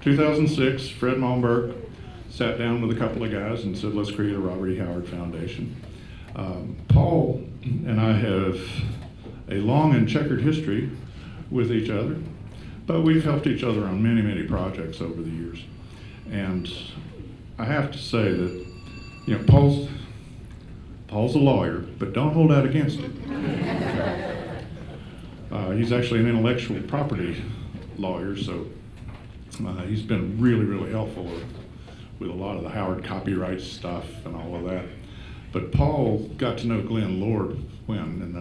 2006, Fred Malmberg sat down with a couple of guys and said, let's create a Robert E. Howard Foundation. Paul and I have a long and checkered history with each other, but we've helped each other on many, many projects over the years. And I have to say that, you know, Paul's a lawyer, but don't hold out against him. He's actually an intellectual property lawyer, so he's been really, really helpful with a lot of the Howard copyright stuff and all of that. But Paul got to know Glenn Lord in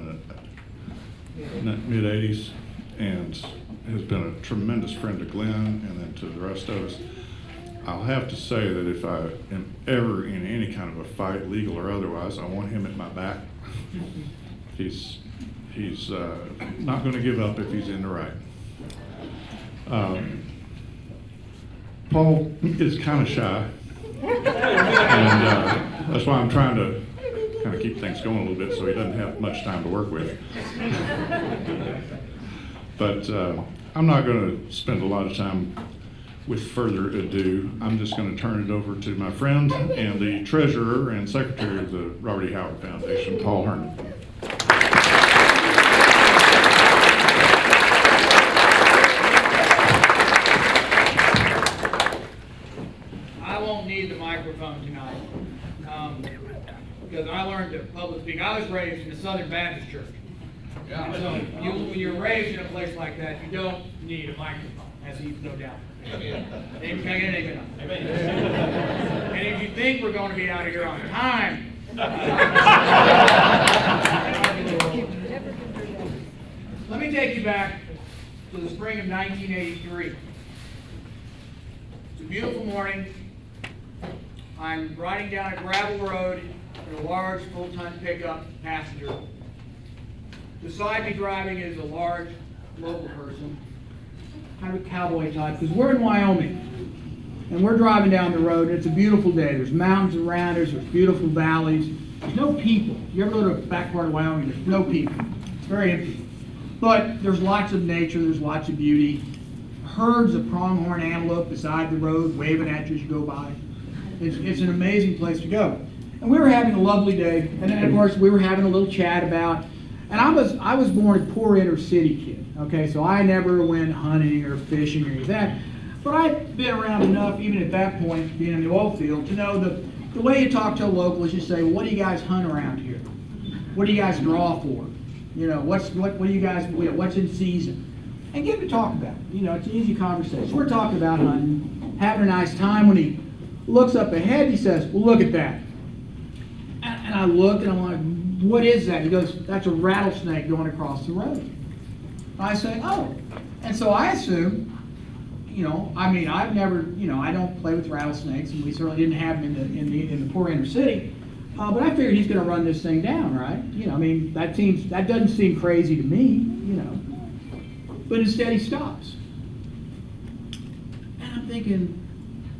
the mid-'80s, and has been a tremendous friend to Glenn and then to the rest of us. I'll have to say that if I am ever in any kind of a fight, legal or otherwise, I want him at my back. He's not going to give up if he's in the right. Paul is kind of shy, and that's why I'm trying to kind of keep things going a little bit so he doesn't have much time to work with. But I'm not going to spend a lot of time with further ado. I'm just going to turn it over to my friend and the treasurer and secretary of the Robert E. Howard Foundation, Paul Herman. I won't need the microphone tonight because I learned to public speak. I was raised in the Southern Baptist Church. And so when you're raised in a place like that, you don't need a microphone, as he's no doubt. Amen. Can I get an amen? Amen. And if you think we're going to be out of here on time, let me take you back to the spring of 1983. It's a beautiful morning. I'm riding down a gravel road in a large full-ton pickup passenger. Beside me driving is a large local person, kind of a cowboy type, because we're in Wyoming. And we're driving down the road, and it's a beautiful day. There's mountains around us, there's beautiful valleys. There's no people. You ever go to the back part of Wyoming, there's no people. It's very empty. But there's lots of nature, there's lots of beauty. Herds of pronghorn antelope beside the road, waving at you as you go by. It's an amazing place to go. And we were having a lovely day, and then of course we were having a little chat about, and I was born a poor inner city kid, okay, so I never went hunting or fishing or any of that, but I'd been around enough, even at that point, being in the oil field, to know the way you talk to a local is you say, well, what do you guys hunt around here? What do you guys draw for? You know, what do you guys, what's in season? And get to talk about it. You know, it's an easy conversation. We're talking about hunting, having a nice time. When he looks up ahead, he says, well, look at that. And I look and I'm like, what is that? He goes, that's a rattlesnake going across the road. I say, oh. And so I assume, you know, I mean, I've never, you know, I don't play with rattlesnakes, and we certainly didn't have them in the poor inner city. But I figured he's going to run this thing down, right? You know, I mean, that doesn't seem crazy to me, you know. But instead he stops. And I'm thinking,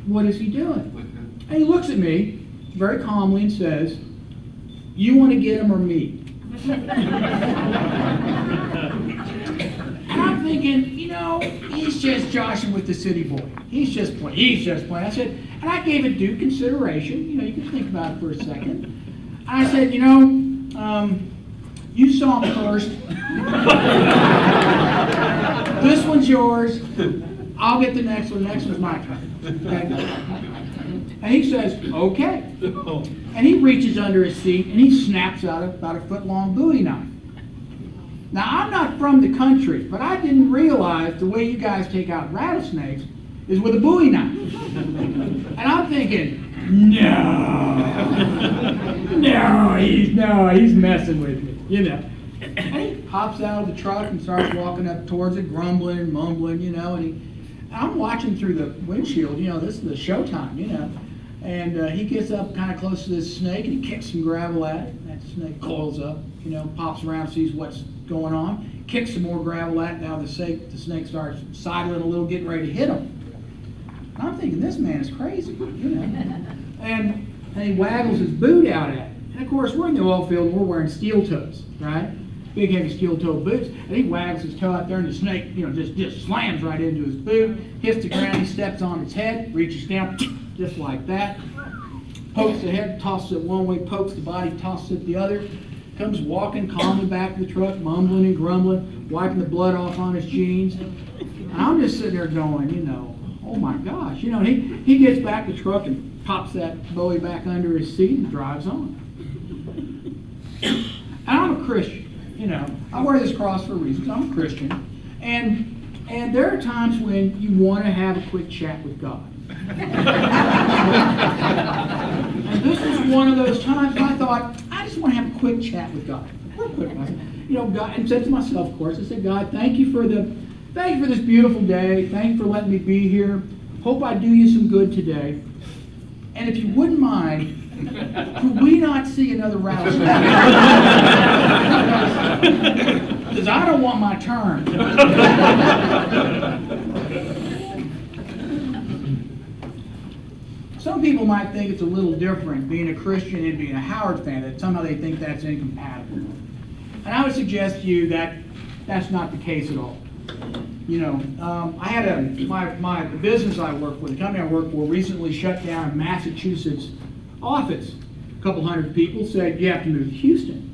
what is he doing? And he looks at me very calmly and says, you want to get him or me? And I'm thinking, you know, he's just joshing with the city boy. He's just playing. I said, and I gave it due consideration. You know, you can think about it for a second. And I said, you know, you saw him first. This one's yours. I'll get the next one. The next one's my turn. Okay? And he says, okay. And he reaches under his seat and he snaps out about a foot-long Bowie knife. Now, I'm not from the country, but I didn't realize the way you guys take out rattlesnakes is with a Bowie knife. And I'm thinking, no, he's messing with me, you know. And he hops out of the truck and starts walking up towards it, grumbling and mumbling, you know. And I'm watching through the windshield, you know, this is the showtime, you know. And he gets up kind of close to this snake and he kicks some gravel at it. That snake coils up, you know, pops around, sees what's going on, kicks some more gravel at it. Now the snake starts sidling a little, getting ready to hit him. And I'm thinking, this man is crazy, you know. And he waggles his boot out at it. And of course, we're in the oil field and we're wearing steel toes, right? big heavy steel-toed boots, and he wags his toe out there, and the snake, just slams right into his boot, hits the ground, he steps on its head, reaches down, just like that, pokes the head, tosses it one way, pokes the body, tosses it the other, comes walking calmly back to the truck, mumbling and grumbling, wiping the blood off on his jeans, and I'm just sitting there going, oh my gosh, and he gets back to the truck and pops that Bowie back under his seat and drives on. And I'm a Christian. I wear this cross for a reason, because I'm a Christian. And there are times when you want to have a quick chat with God. And this was one of those times when I thought, I just want to have a quick chat with God. Real quick. God, and said to myself, of course, I said, God, thank you for this beautiful day. Thank you for letting me be here. Hope I do you some good today. And if you wouldn't mind, could we not see another rattlesnake? Because I don't want my turn. Some people might think it's a little different being a Christian and being a Howard fan, that somehow they think that's incompatible. And I would suggest to you that that's not the case at all. I had the business I work with, the company I work for, recently shut down a Massachusetts office. A couple hundred people said, you have to move to Houston.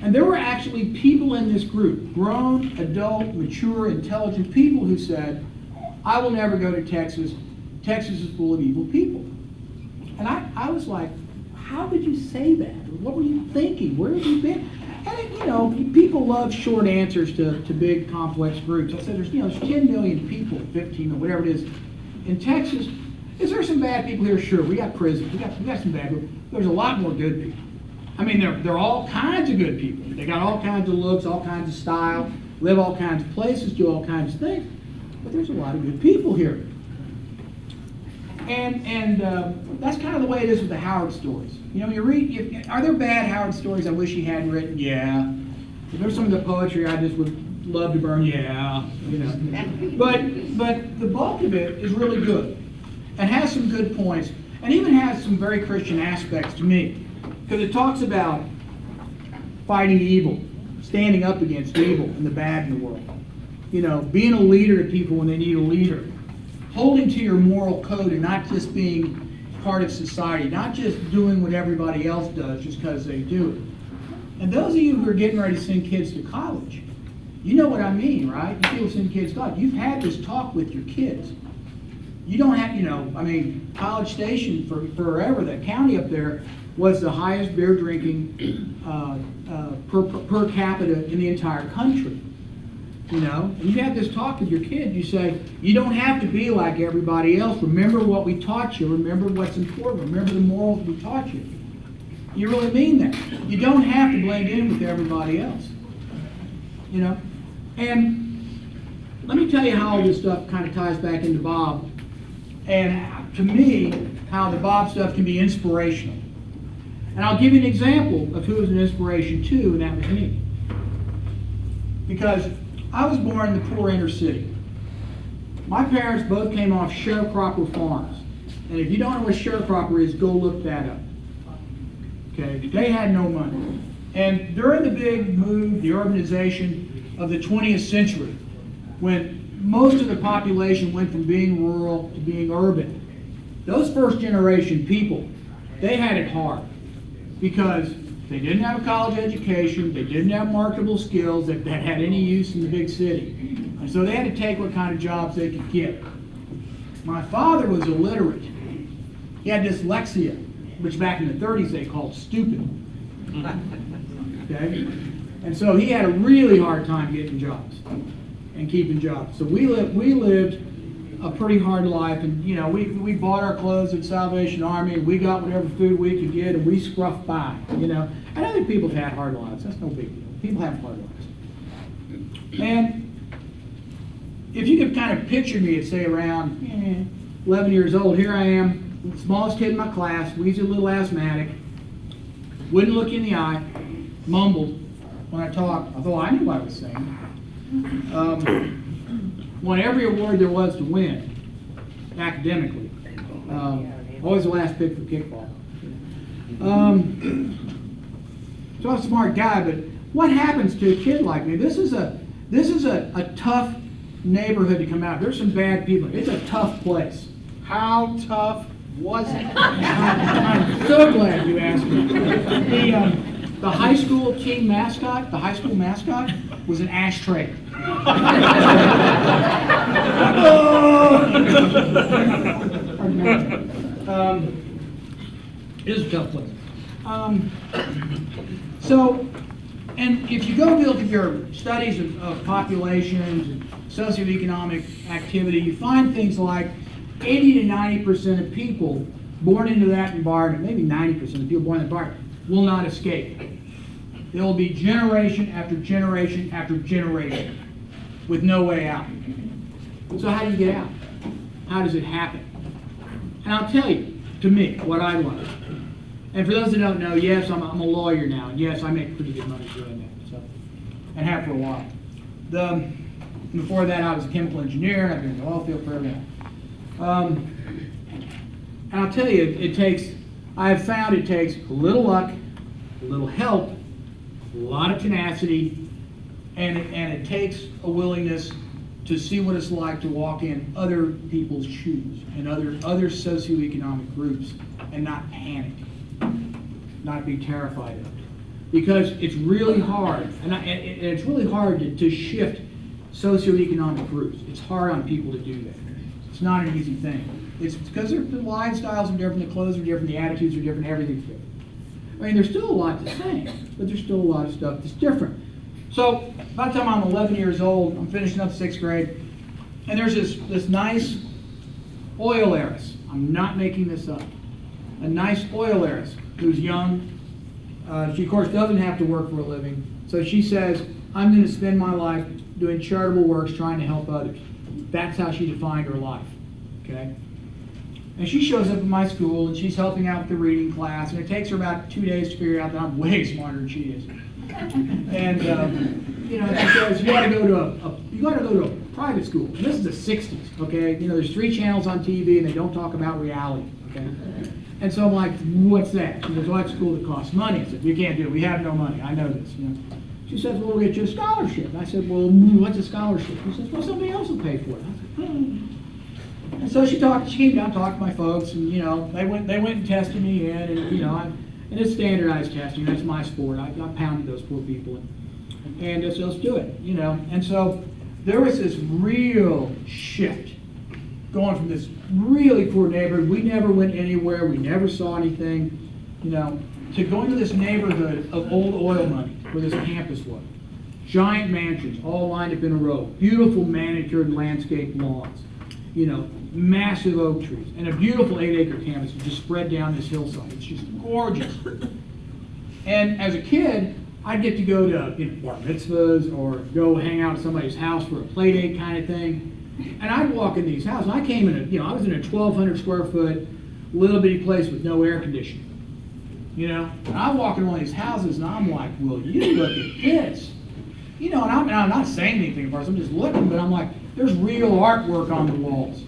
And there were actually people in this group, grown, adult, mature, intelligent people who said, I will never go to Texas. Texas is full of evil people. And I was like, how did you say that? What were you thinking? Where have you been? And people love short answers to big, complex groups. I said, there's 10 million people, 15 or whatever it is, in Texas. Is there some bad people here? Sure, we got prisons, we got some bad people. There's a lot more good people. I mean, they're all kinds of good people. They got all kinds of looks, all kinds of style, live all kinds of places, do all kinds of things. But there's a lot of good people here. And that's kind of the way it is with the Howard stories. You read, are there bad Howard stories I wish he hadn't written? Yeah. If there's some of the poetry I just would love to burn, yeah. But the bulk of it is really good and has some good points and even has some very Christian aspects to me, because it talks about fighting evil, standing up against evil and the bad in the world. Being a leader to people when they need a leader. Holding to your moral code and not just being part of society, not just doing what everybody else does just because they do it. And those of you who are getting ready to send kids to college, you know what I mean, right? You people send kids to college. You've had this talk with your kids. You don't have, College Station for forever, that county up there, was the highest beer drinking per capita in the entire country. And you have this talk with your kid. You say, you don't have to be like everybody else. Remember what we taught you. Remember what's important. Remember the morals we taught you. You really mean that. You don't have to blend in with everybody else. And let me tell you how all this stuff kind of ties back into Bob. And to me, how the Bob stuff can be inspirational. And I'll give you an example of who was an inspiration too, and that was me. Because I was born in the poor inner city. My parents both came off sharecropper farms. And if you don't know what sharecropper is, go look that up. Okay? They had no money. And during the big move, the urbanization of the 20th century, when most of the population went from being rural to being urban, those first generation people, they had it hard. Because they didn't have a college education, they didn't have marketable skills that had any use in the big city. And so they had to take what kind of jobs they could get. My father was illiterate. He had dyslexia, which back in the 30s they called stupid. Okay? And so he had a really hard time getting jobs and keeping jobs. So we lived a pretty hard life, and we bought our clothes at Salvation Army, and we got whatever food we could get, and we scruffed by. And other people have had hard lives. That's no big deal. People have hard lives. And if you could kind of picture me at say around 11 years old, here I am, the smallest kid in my class, wheezy little asthmatic, wouldn't look in the eye, mumbled when I talked, although I knew what I was saying. Won every award there was to win, academically. Always the last pick for kickball. So I was a smart guy, but what happens to a kid like me? This is a tough neighborhood to come out. There's some bad people. It's a tough place. How tough was it? I'm so glad you asked me. The high school team mascot, the high school mascot, was an ashtray. It is a tough place. So, and if you go look at your studies of populations and socioeconomic activity, you find things like 80 to 90% of people born into that environment, maybe 90% of people born in that environment, will not escape. There will be generation after generation after generation with no way out. So how do you get out? How does it happen? And I'll tell you, to me, what I learned. And for those that don't know, yes, I'm a lawyer now, and yes, I make pretty good money doing that, so, and have for a while. Before that, I was a chemical engineer, and I've been in the oil field forever now. And I'll tell you, I have found it takes a little luck, a little help, a lot of tenacity, and it takes a willingness to see what it's like to walk in other people's shoes and other socioeconomic groups and not panic, not be terrified of it. Because it's really hard, and it's really hard to shift socioeconomic groups. It's hard on people to do that. It's not an easy thing. It's because the lifestyles are different, the clothes are different, the attitudes are different, everything's different. I mean, there's still a lot the same, but there's still a lot of stuff that's different. So, by the time I'm 11 years old, I'm finishing up 6th grade, and there's this nice oil heiress. I'm not making this up. A nice oil heiress who's young. She, of course, doesn't have to work for a living. So she says, I'm going to spend my life doing charitable works, trying to help others. That's how she defined her life, okay? And she shows up at my school, and she's helping out with the reading class, and it takes her about 2 days to figure out that I'm way smarter than she is. And she says, you got to go to a private school. And this is the 60s, okay? You know, there's 3 channels on TV, and they don't talk about reality, okay? And so I'm like, what's that? She goes, well, that's a school that costs money. I said, you can't do it. We have no money. I know this. You know. She says, well, we'll get you a scholarship. And I said, well, what's a scholarship? She says, well, somebody else will pay for it. I said, And so she came down, talked to my folks, and they went and tested me in, and it's standardized testing. That's my sport. I pounded those poor people, and so let's do it, And so there was this real shift going from this really poor neighborhood. We never went anywhere. We never saw anything, to going to this neighborhood of old oil money where this campus was. Giant mansions all lined up in a row. Beautiful manicured landscape lawns. Massive oak trees, and a beautiful 8-acre campus just spread down this hillside. It's just gorgeous. And as a kid, I'd get to go to bar mitzvahs or go hang out at somebody's house for a play date kind of thing. And I'd walk in these houses. And I came in I was in a 1,200 square foot little bitty place with no air conditioning. And I walk in one of these houses and I'm like, well, you look at this. And I'm not saying anything first. I'm just looking, but I'm like, there's real artwork on the walls.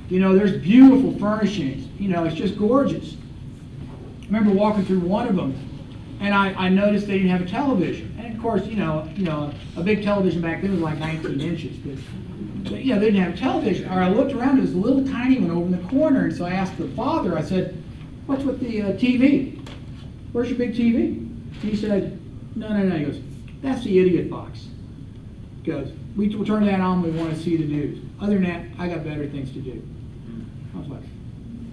There's beautiful furnishings. It's just gorgeous. I remember walking through one of them, and I noticed they didn't have a television. And of course, a big television back then was like 19 inches. But they didn't have a television. Or I looked around, there was a little tiny one over in the corner, and so I asked the father, I said, what's with the TV? Where's your big TV? He said, no. He goes, that's the idiot box. He goes, we'll turn that on when we want to see the news. Other than that, I got better things to do. I was like,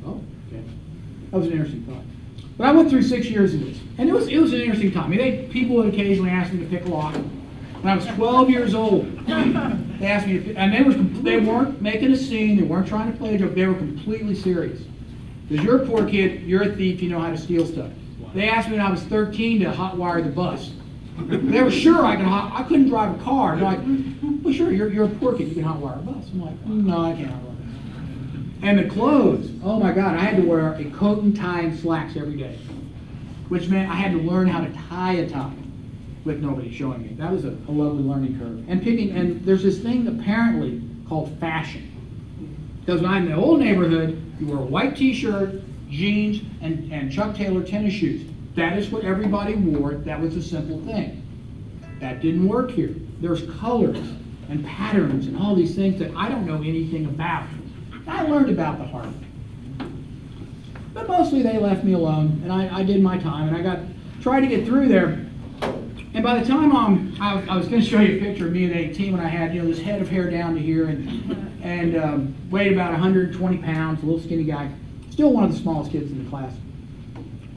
oh, okay. That was an interesting thought. But I went through 6 years of this, and it was an interesting time. People would occasionally ask me to pick a lock. When I was 12 years old, they asked me to pick, and they weren't making a scene, they weren't trying to play a joke, they were completely serious. Because you're a poor kid, you're a thief, you know how to steal stuff. They asked me when I was 13 to hotwire the bus. They were sure I couldn't drive a car. They're like, well, sure, you're a poor kid, you can hotwire a bus. I'm like, no, I can't hotwire a bus. And the clothes, oh my God, I had to wear a coat and tie and slacks every day, which meant I had to learn how to tie a tie with nobody showing me. That was a lovely learning curve. And there's this thing apparently called fashion. Because when I'm in the old neighborhood, you wear a white t-shirt, jeans, and Chuck Taylor tennis shoes. That is what everybody wore. That was a simple thing. That didn't work here. There's colors and patterns and all these things that I don't know anything about. I learned about the hard way. But mostly they left me alone, and I did my time, and I tried to get through there. And by the time I was going to show you a picture of me at 18 when I had this head of hair down to here and weighed about 120 pounds, a little skinny guy, still one of the smallest kids in the class.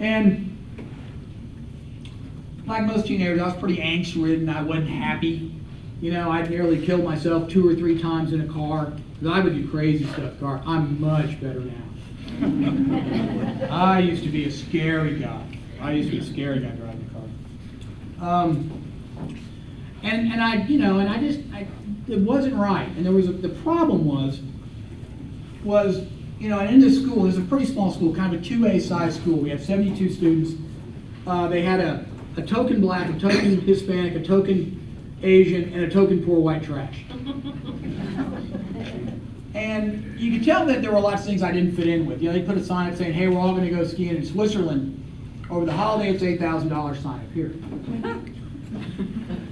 And like most teenagers, I was pretty angst-ridden. I wasn't happy. I'd nearly killed myself 2 or 3 times in a car because I would do crazy stuff in the car. I'm much better now. I used to be a scary guy. driving the car. It wasn't right. And the problem was, and in this school, this is a pretty small school, kind of a 2A size school. We had 72 students. They had a token black, a token Hispanic, a token Asian, and a token poor white trash. And you could tell that there were a lot of things I didn't fit in with. They put a sign up saying, hey, we're all going to go skiing in Switzerland. Over the holiday, it's $8,000 sign up here.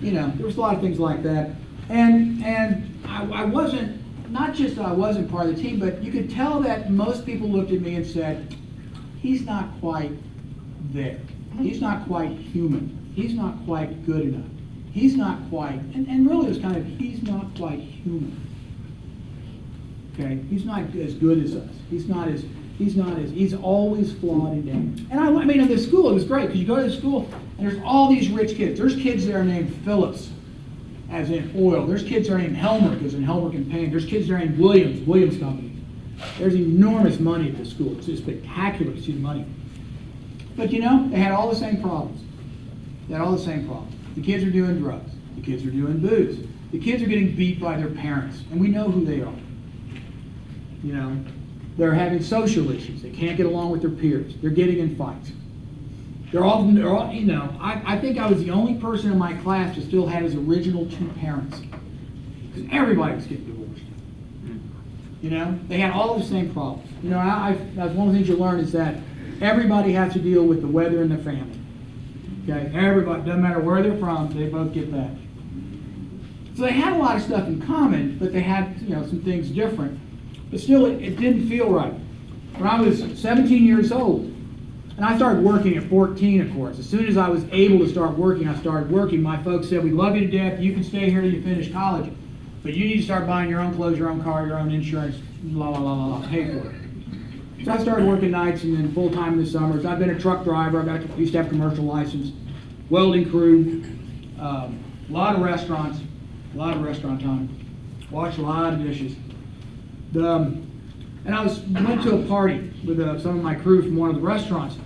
There was a lot of things like that. And I wasn't, not just that I wasn't part of the team, but you could tell that most people looked at me and said, he's not quite there. He's not quite human. He's not quite good enough. He's not quite, and really it was kind of, he's not quite human. Okay? He's not as good as us. He's always flawed and damaged. And I mean, in this school, it was great, because you go to the school, and there's all these rich kids. There's kids there named Phillips, as in oil. There's kids there named Helmer, as in Helmer and Payne. There's kids there named Williams Company. There's enormous money at this school. It's just spectacular to see the money. But they had all the same problems. The kids are doing drugs. The kids are doing booze. The kids are getting beat by their parents, and we know who they are. They're having social issues. They can't get along with their peers. They're getting in fights. They're all I think I was the only person in my class that still had his original 2 parents. Because everybody was getting divorced. They had all the same problems. That's one of the things you learn is that everybody has to deal with the weather in their family. Okay, everybody, doesn't matter where they're from, they both get that. So they had a lot of stuff in common, but they had some things different. But still, it didn't feel right. When I was 17 years old, and I started working at 14, of course. As soon as I was able to start working, I started working. My folks said, we love you to death. You can stay here till you finish college. But you need to start buying your own clothes, your own car, your own insurance, la, la, la, la, la, pay for it. So I started working nights and then full-time in the summers. I've been a truck driver. Used to have a commercial license, welding crew, a lot of restaurant time, washed a lot of dishes. And I went to a party with some of my crew from one of the restaurants.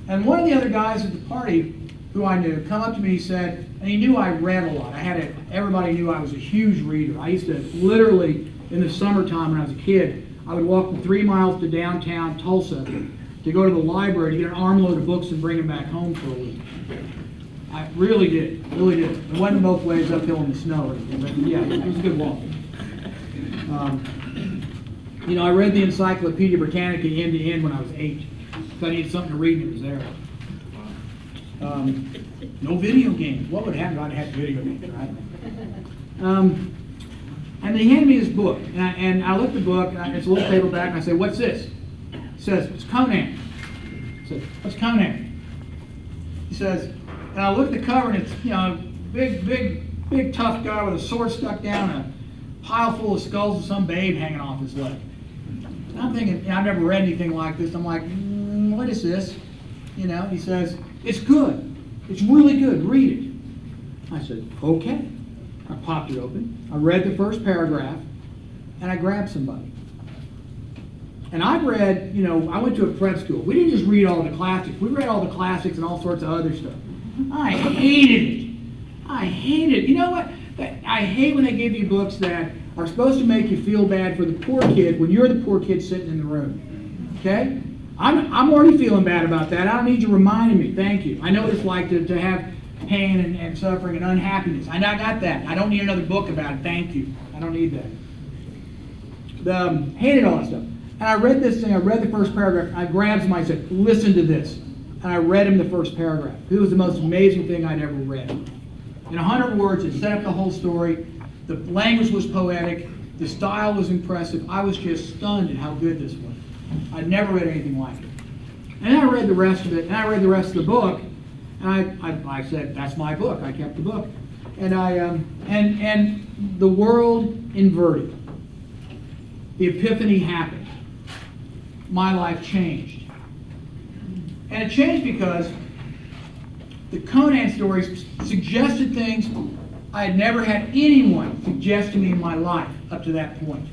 And one of the other guys at the party, who I knew, come up to me and he said, and he knew I read a lot. Everybody knew I was a huge reader. I used to literally, in the summertime when I was a kid, I would walk from 3 miles to downtown Tulsa to go to the library to get an armload of books and bring them back home for a week. I really did. It wasn't both ways uphill in the snow or anything, but yeah, it was a good walk. I read the Encyclopedia Britannica end to end when I was 8. So I needed something to read, and it was there. No video games. What would happen if I had video games, right? And they handed me this book, and I looked at the book, and it's a little paperback, and I said, what's this? It says, it's Conan. I said, what's Conan? He says, and I looked at the cover, and it's, big tough guy with a sword stuck down, a pile full of skulls of some babe hanging off his leg. And I'm thinking, I've never read anything like this. I'm like, what is this? He says, it's good. It's really good. Read it. I said, okay. I popped it open. I read the first paragraph, and I grabbed somebody. And I read, I went to a prep school. We didn't just read all the classics. We read all the classics and all sorts of other stuff. I hated it. I hated it. You know what? I hate when they give you books that are supposed to make you feel bad for the poor kid when you're the poor kid sitting in the room. Okay? I'm already feeling bad about that. I don't need you reminding me. Thank you. I know what it's like to have pain and suffering and unhappiness. I got that. I don't need another book about it. Thank you. I don't need that. Hated all that stuff. And I read this thing. I read the first paragraph. I grabbed somebody and said, listen to this. And I read him the first paragraph. It was the most amazing thing I'd ever read. In 100 words, it set up the whole story. The language was poetic. The style was impressive. I was just stunned at how good this was. I'd never read anything like it. And I read the rest of it, and I read the rest of the book, and I said, that's my book. I kept the book. And and the world inverted. The epiphany happened. My life changed. And it changed because the Conan stories suggested things I had never had anyone suggest to me in my life up to that point.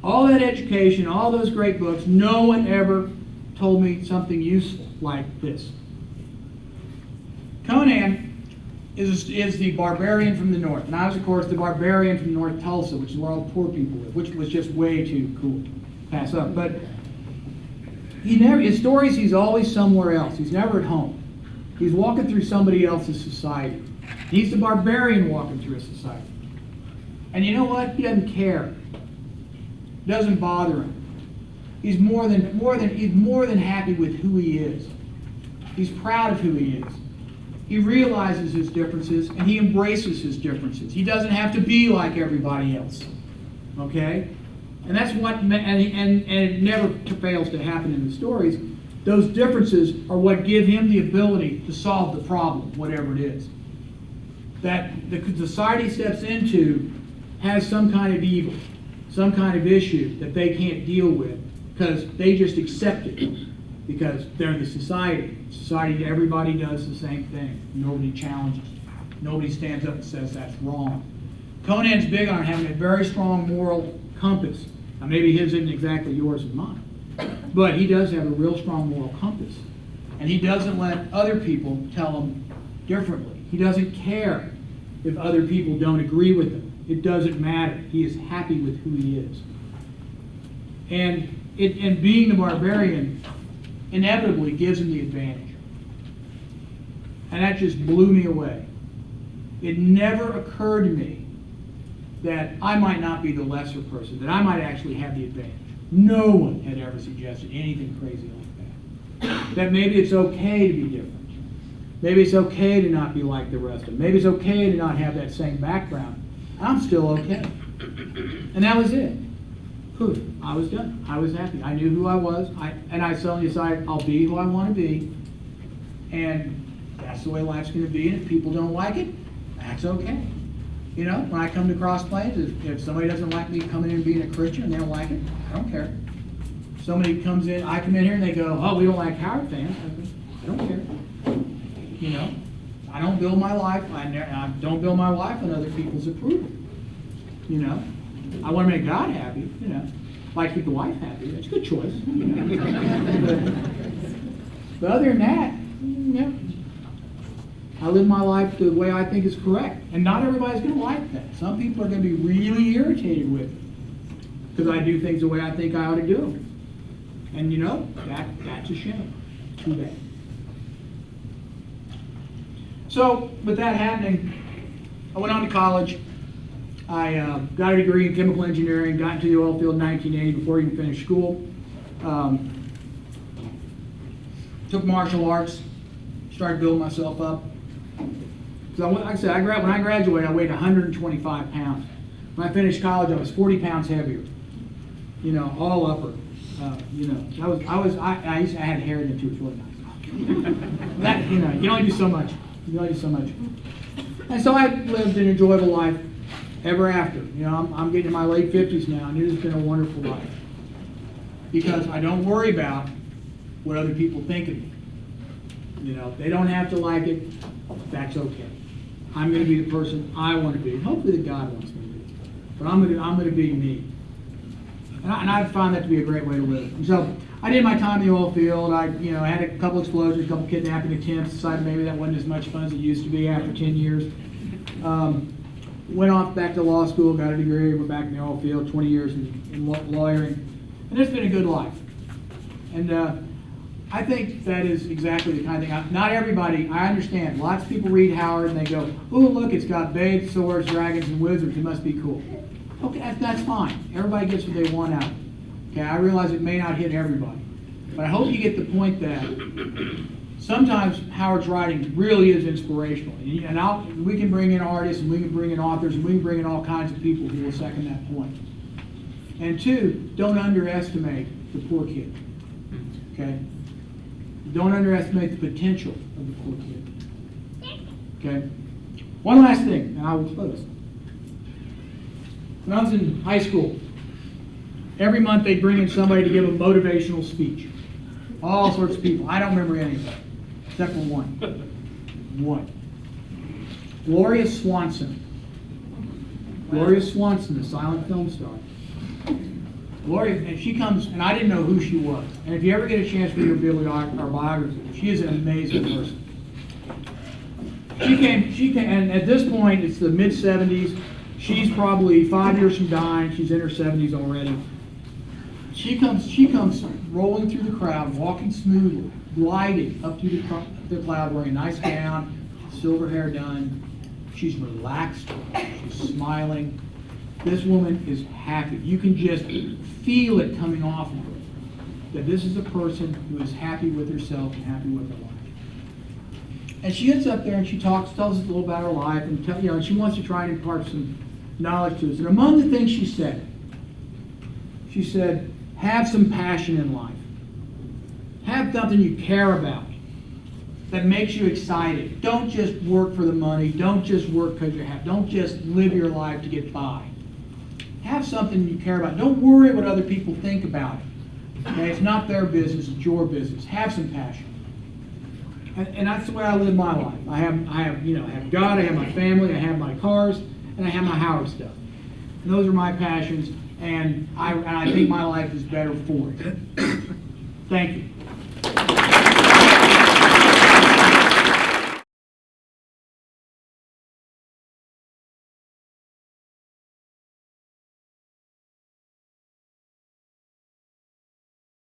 All that education, all those great books, no one ever told me something useful like this. Conan is the barbarian from the north. And I was, of course, the barbarian from North Tulsa, which is where all the poor people live, which was just way too cool to pass up. But his stories, he's always somewhere else. He's never at home. He's walking through somebody else's society. He's the barbarian walking through a society. And you know what? He doesn't care. It doesn't bother him. He's more than happy with who he is. He's proud of who he is. He realizes his differences and he embraces his differences. He doesn't have to be like everybody else. Okay? And that's what, and it never fails to happen in the stories. Those differences are what give him the ability to solve the problem, whatever it is. That the society steps into has some kind of evil, some kind of issue that they can't deal with because they just accept it because they're the society. Society, everybody does the same thing. Nobody challenges. Nobody stands up and says that's wrong. Conan's big on having a very strong moral compass. Now maybe his isn't exactly yours and mine, but he does have a real strong moral compass. And he doesn't let other people tell him differently. He doesn't care if other people don't agree with him. It doesn't matter. He is happy with who he is. And being the barbarian inevitably gives him the advantage. And that just blew me away. It never occurred to me that I might not be the lesser person, that I might actually have the advantage. No one had ever suggested anything crazy like that. That maybe it's okay to be different. Maybe it's okay to not be like the rest of them. Maybe it's okay to not have that same background. I'm still okay. And that was it. Poof, I was done. I was happy. I knew who I was. And I suddenly decided I'll be who I want to be. And that's the way life's going to be. And if people don't like it, that's okay. You know, when I come to Cross Plains, if somebody doesn't like me coming in and being a Christian and they don't like it, I don't care. Somebody comes in, I come in here and they go, oh, we don't like Howard fans. I don't care. You know, I don't build my life. I don't build my life on other people's approval. You know, I want to make God happy. You know, if I keep the wife happy, that's a good choice. You know? but other than that, yeah, I live my life the way I think is correct, and not everybody's going to like that. Some people are going to be really irritated with it because I do things the way I think I ought to do them. And you know, that's a shame. Too bad. So, with that happening, I went on to college. I got a degree in chemical engineering, got into the oil field in 1980 before I even finished school. Took martial arts, started building myself up. So, like I said, when I graduated, I weighed 125 pounds. When I finished college, I was 40 pounds heavier. You know, all upper. You know, I had hair then too. It was really nice. That, you know, you can only do so much. You only do so much. And so I lived an enjoyable life ever after. You know, I'm getting in my late 50s now, and it has been a wonderful life. Because I don't worry about what other people think of me. You know, if they don't have to like it, that's okay. I'm going to be the person I want to be, and hopefully that God wants me to be. But I'm going to be me. And I found that to be a great way to live. And so I did my time in the oil field. I, you know, had a couple explosions, a couple kidnapping attempts. Decided maybe that wasn't as much fun as it used to be after 10 years. Went off back to law school, got a degree, went back in the oil field, 20 years in lawyering. And it's been a good life. And I think that is exactly the kind of thing. Not everybody, I understand. Lots of people read Howard and they go, oh, look, it's got babes, swords, dragons, and wizards. It must be cool. Okay, that's fine. Everybody gets what they want out of it. Okay, I realize it may not hit everybody. But I hope you get the point that sometimes Howard's writing really is inspirational. And we can bring in artists, and we can bring in authors, and we can bring in all kinds of people who will second that point. And two, don't underestimate the poor kid. Okay? Don't underestimate the potential of the poor kid. Okay? One last thing, and I will close. When I was in high school, every month they'd bring in somebody to give a motivational speech. All sorts of people. I don't remember any of them, except for one. One. Gloria Swanson. Gloria Swanson, the silent film star. Gloria, and she comes, and I didn't know who she was. And if you ever get a chance to read her biography, she is an amazing person. She came, and at this point, it's the mid-70s. She's probably 5 years from dying. She's in her 70s already. She comes rolling through the crowd, walking smoothly, gliding up through the cloud, wearing a nice gown, silver hair done. She's relaxed. She's smiling. This woman is happy. You can just feel it coming off of her, that this is a person who is happy with herself and happy with her life. And she gets up there and she tells us a little about her life, and she wants to try and impart some knowledge to us. And among the things she said, have some passion in life. Have something you care about that makes you excited. Don't just work for the money. Don't just work because you have. Don't just live your life to get by. Have something you care about. Don't worry what other people think about it. Okay? It's not their business, it's your business. Have some passion. And that's the way I live my life. I have God, I have my family, I have my cars, and I have my Howard stuff. And those are my passions, and I think my life is better for it. Thank you.